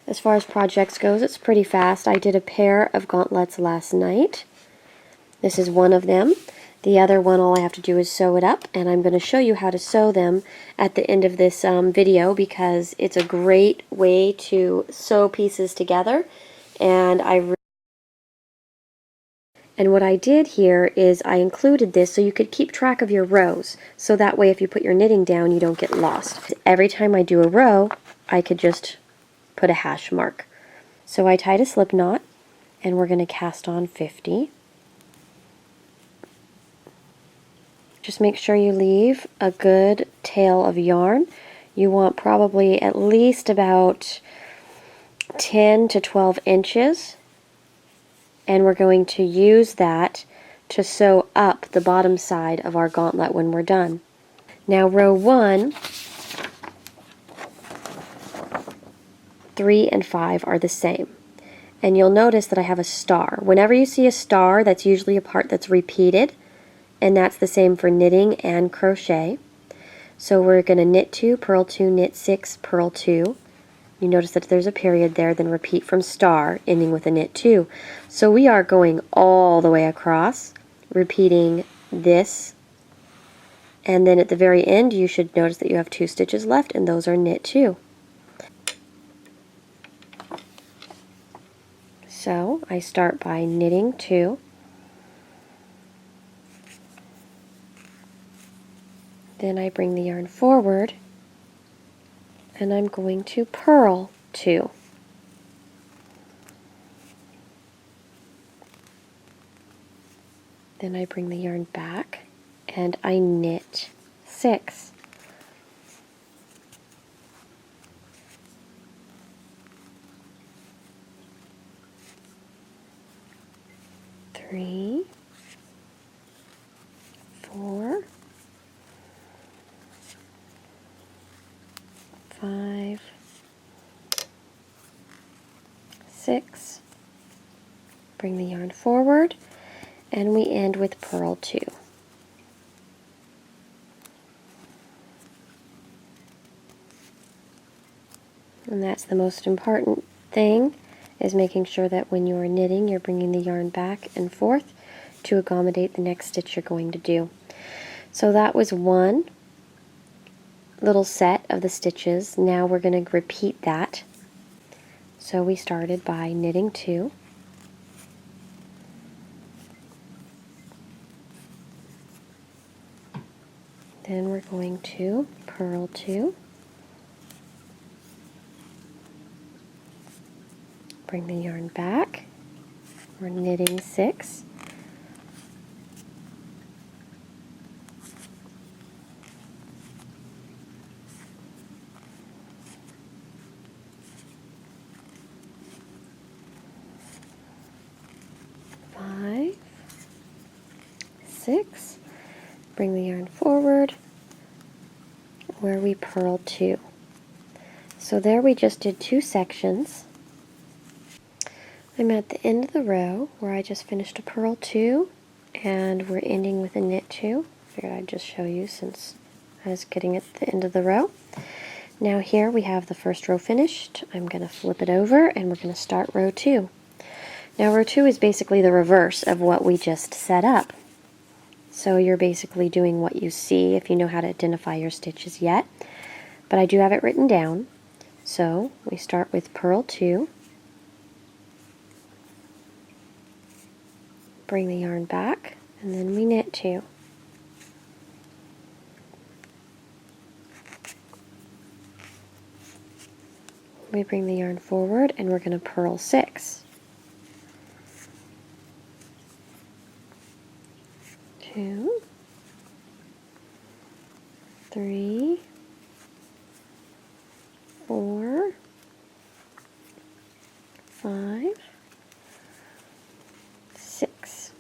As far as projects goes, it's pretty fast. I did a pair of gauntlets last night. This is one of them. The other one, all I have to do is sew it up, and I'm going to show you how to sew them at the end of this video, because it's a great way to sew pieces together. And what I did here is I included this so you could keep track of your rows, so that way if you put your knitting down you don't get lost. Every time I do a row, I could just put a hash mark. So I tied a slip knot, and we're going to cast on 50. Just make sure you leave a good tail of yarn. You want probably at least about 10 to 12 inches, and we're going to use that to sew up the bottom side of our gauntlet when we're done. Now row 1, 3 and 5 are the same. And you'll notice that I have a star. Whenever you see a star, that's usually a part that's repeated, and that's the same for knitting and crochet. So we're going to knit 2, purl 2, knit 6, purl 2. You notice that there's a period there, then repeat from star, ending with a knit 2. So we are going all the way across, repeating this, and then at the very end you should notice that you have 2 stitches left, and those are knit 2. So I start by knitting 2, then I bring the yarn forward, and I'm going to purl 2. Then I bring the yarn back and I knit 6. Three, 4, 5, 6. Bring the yarn forward, and we end with purl 2. And that's the most important thing, is making sure that when you are knitting, you're bringing the yarn back and forth to accommodate the next stitch you're going to do. So that was one little set of the stitches. Now we're going to repeat that. So we started by knitting 2, then we're going to purl 2, bring the yarn back, we're knitting 6, five, 6, bring the yarn forward, where we purl 2. So there we just did 2 sections. I'm at the end of the row where I just finished a purl 2, and we're ending with a knit 2. Figured I'd just show you since I was getting at the end of the row. Now here we have the first row finished. I'm going to flip it over and we're going to start row 2. Now row 2 is basically the reverse of what we just set up. So you're basically doing what you see if you know how to identify your stitches yet. But I do have it written down. So we start with purl 2, bring the yarn back, and then we knit 2. We bring the yarn forward and we're going to purl 6. 2, 3, 4, 5, 6.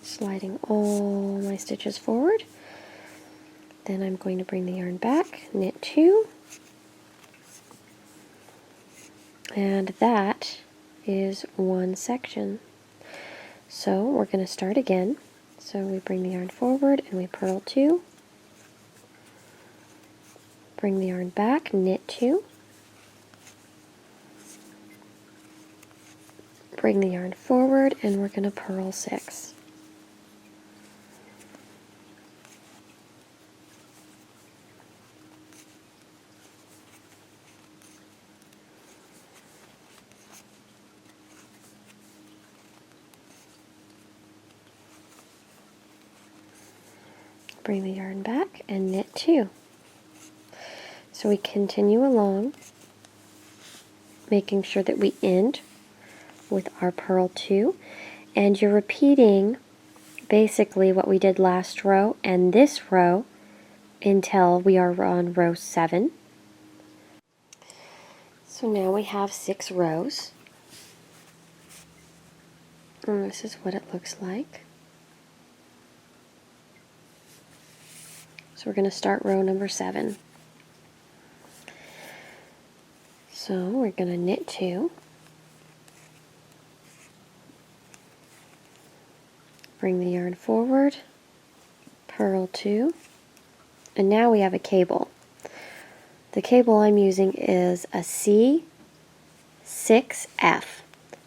Sliding all my stitches forward. Then I'm going to bring the yarn back, knit 2, and that is one section. So we're going to start again. So we bring the yarn forward and we purl 2, bring the yarn back, knit 2, Bring the yarn forward and we're going to purl 6. Bring the yarn back and knit 2. So we continue along, making sure that we end with our purl 2, and you're repeating basically what we did last row and this row until we are on row 7. So now we have 6 rows, and this is what it looks like. So we're going to start row number 7. So we're going to knit 2, bring the yarn forward, purl 2, and now we have a cable. The cable I'm using is a C6F.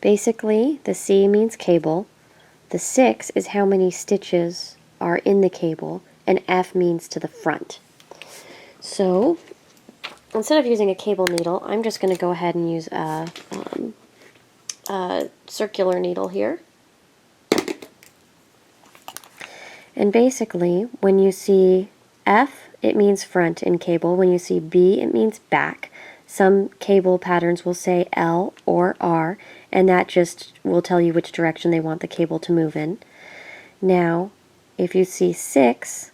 Basically, the C means cable, the 6 is how many stitches are in the cable, and F means to the front. So instead of using a cable needle, I'm just going to go ahead and use a circular needle here. And basically, when you see F, it means front in cable. When you see B, it means back. Some cable patterns will say L or R, and that just will tell you which direction they want the cable to move in. Now, if you see 6,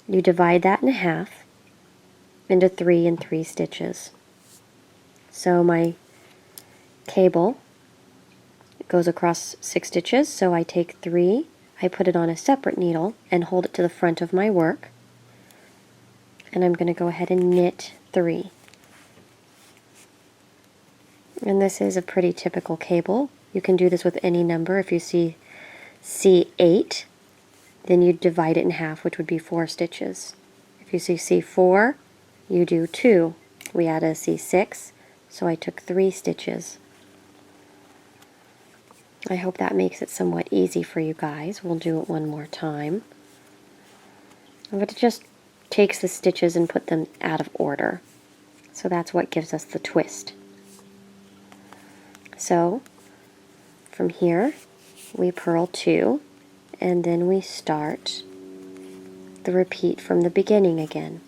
you divide that in half into 3 and 3 stitches. So my cable goes across 6 stitches, so I take 3, I put it on a separate needle and hold it to the front of my work, and I'm going to go ahead and knit 3. And this is a pretty typical cable. You can do this with any number. If you see C8, then you divide it in half, which would be 4 stitches. If you see C4, you do 2. We add a C6, so I took 3 stitches. I hope that makes it somewhat easy for you guys. We'll do it one more time. But it just takes the stitches and put them out of order. So that's what gives us the twist. So from here, we purl 2, and then we start the repeat from the beginning again.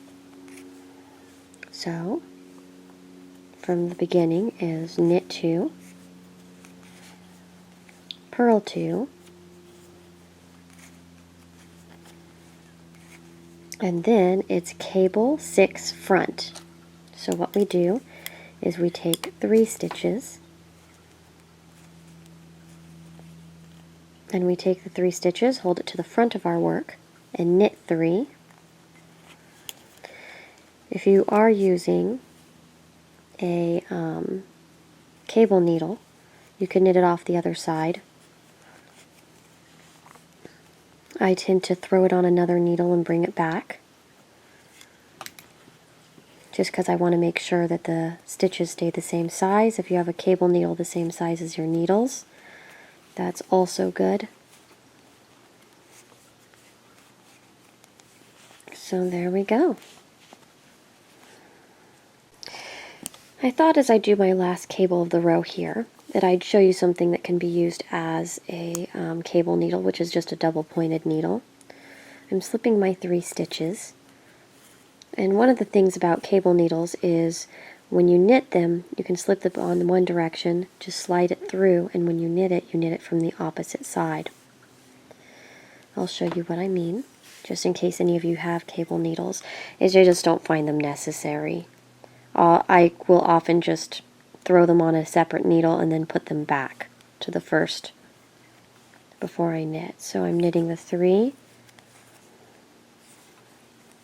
So from the beginning is knit 2, purl 2, and then it's cable 6 front. So what we do is we take 3 stitches, and we take the 3 stitches, hold it to the front of our work, and knit 3. If you are using a cable needle, you can knit it off the other side. I tend to throw it on another needle and bring it back, just because I want to make sure that the stitches stay the same size. If you have a cable needle the same size as your needles, that's also good. So there we go. I thought as I do my last cable of the row here that I'd show you something that can be used as a cable needle, which is just a double pointed needle. I'm slipping my 3 stitches, and one of the things about cable needles is when you knit them, you can slip them on one direction, just slide it through, and when you knit it from the opposite side. I'll show you what I mean, just in case any of you have cable needles, is you just don't find them necessary. I will often just throw them on a separate needle and then put them back to the first before I knit. So I'm knitting the 3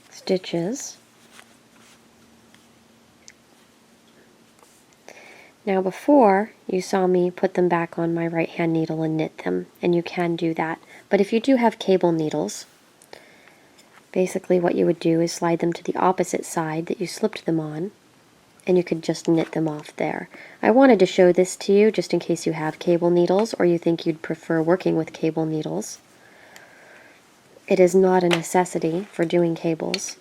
stitches. Now before, you saw me put them back on my right hand needle and knit them, and you can do that. But if you do have cable needles, basically what you would do is slide them to the opposite side that you slipped them on, and you could just knit them off there. I wanted to show this to you just in case you have cable needles or you think you'd prefer working with cable needles. It is not a necessity for doing cables.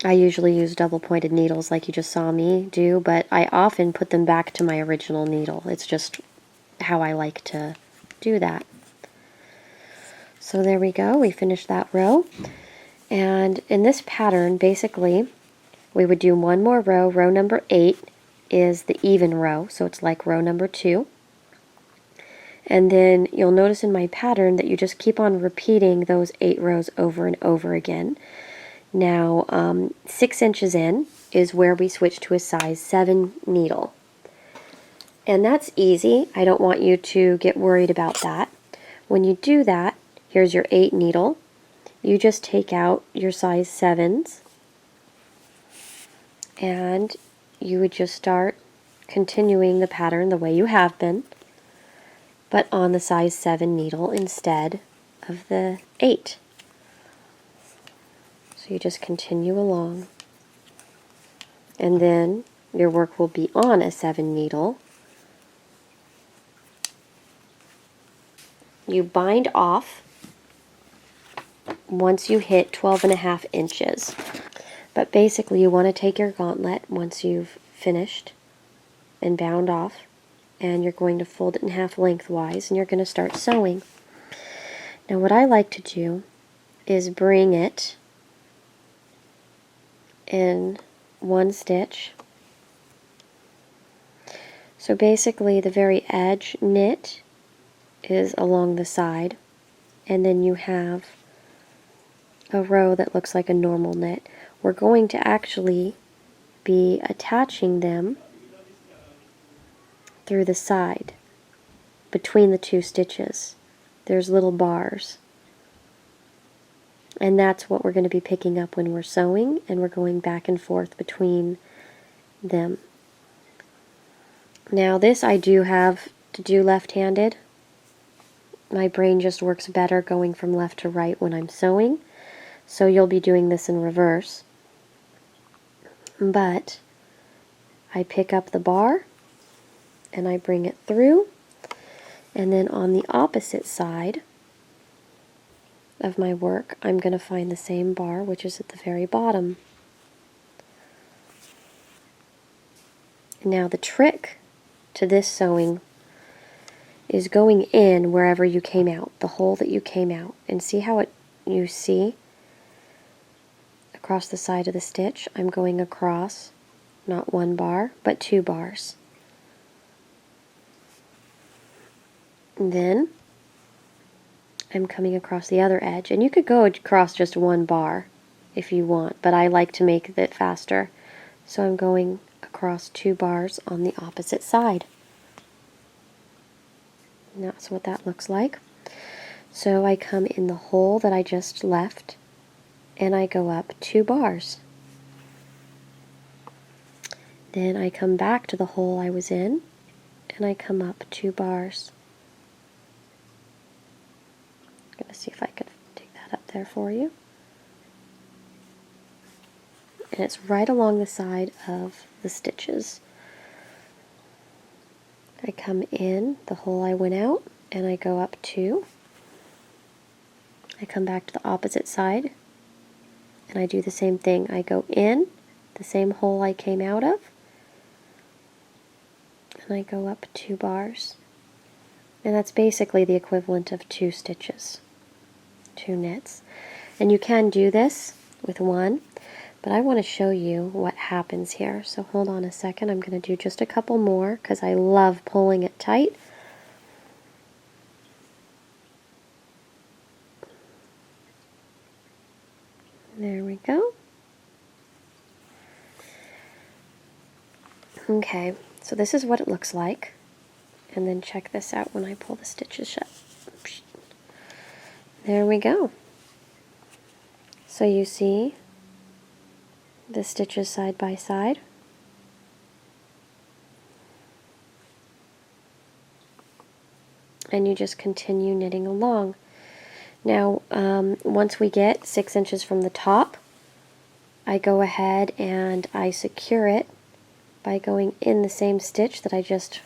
I usually use double-pointed needles like you just saw me do, but I often put them back to my original needle. It's just how I like to do that. So there we go, we finished that row. And in this pattern, basically, we would do one more row. Row number 8 is the even row, so it's like row number 2. And then you'll notice in my pattern that you just keep on repeating those 8 rows over and over again. Now, 6 inches in is where we switch to a size 7 needle. And that's easy. I don't want you to get worried about that. When you do that, here's your 8 needle. You just take out your size 7s and you would just start continuing the pattern the way you have been, but on the size 7 needle instead of the 8. So you just continue along, and then your work will be on a 7 needle. You bind off once you hit 12.5 inches. But basically you want to take your gauntlet once you've finished and bound off, and you're going to fold it in half lengthwise, and you're going to start sewing. Now what I like to do is bring it in one stitch. So basically the very edge knit is along the side, and then you have a row that looks like a normal knit. We're going to actually be attaching them through the side between the 2 stitches. There's little bars, and that's what we're going to be picking up when we're sewing, and we're going back and forth between them. Now this I do have to do left-handed. My brain just works better going from left to right when I'm sewing, so you'll be doing this in reverse. But I pick up the bar and I bring it through, and then on the opposite side of my work I'm going to find the same bar, which is at the very bottom. Now the trick to this sewing is going in wherever you came out, the hole that you came out, and see how you see across the side of the stitch I'm going across not 1 bar but 2 bars. And then I'm coming across the other edge, and you could go across just 1 bar if you want, but I like to make it faster, so I'm going across 2 bars on the opposite side. And that's what that looks like. So I come in the hole that I just left, and I go up 2 bars. Then I come back to the hole I was in, and I come up 2 bars. I'm going to see if I could take that up there for you. And it's right along the side of the stitches. I come in the hole I went out, and I go up 2. I come back to the opposite side, and I do the same thing. I go in the same hole I came out of, and I go up 2 bars. And that's basically the equivalent of 2 stitches, 2 knits. And you can do this with 1, but I want to show you what happens here. So hold on a second, I'm going to do just a couple more because I love pulling it tight. There we go. Okay, so this is what it looks like. And then check this out when I pull the stitches shut. There we go. So you see the stitches side by side. And you just continue knitting along. Now, once we get 6 inches from the top, I go ahead and I secure it by going in the same stitch that I just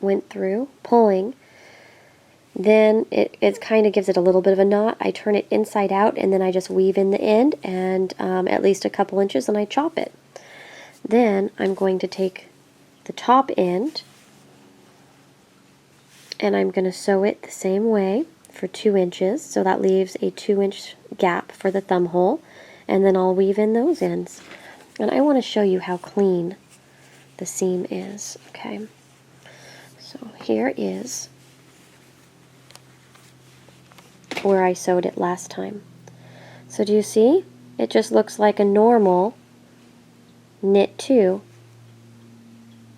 went through, pulling. Then it kind of gives it a little bit of a knot. I turn it inside out and then I just weave in the end and at least a couple inches, and I chop it. Then I'm going to take the top end and I'm going to sew it the same way for 2 inches, so that leaves a 2-inch gap for the thumb hole, and then I'll weave in those ends. And I want to show you how clean the seam is. Okay, so here is where I sewed it last time. So do you see? It just looks like a normal knit 2.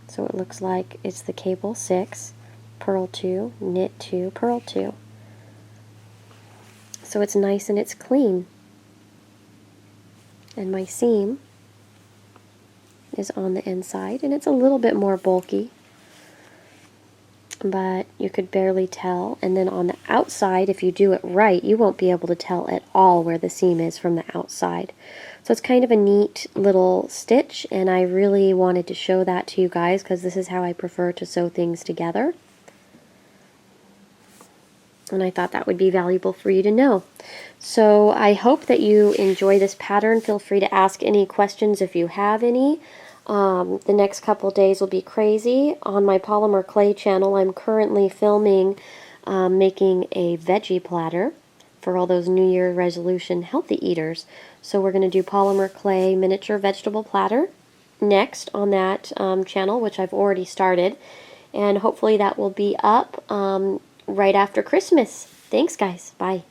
So it looks like it's the cable 6, purl 2, knit 2, purl 2. So it's nice and it's clean. And my seam is on the inside, and it's a little bit more bulky, but you could barely tell. And then on the outside, if you do it right, you won't be able to tell at all where the seam is from the outside. So it's kind of a neat little stitch, and I really wanted to show that to you guys because this is how I prefer to sew things together. And I thought that would be valuable for you to know. So I hope that you enjoy this pattern. Feel free to ask any questions if you have any. The next couple days will be crazy. On my polymer clay channel, I'm currently filming making a veggie platter for all those New Year resolution healthy eaters. So we're going to do polymer clay miniature vegetable platter next on that channel, which I've already started. And hopefully that will be up right after Christmas. Thanks, guys. Bye.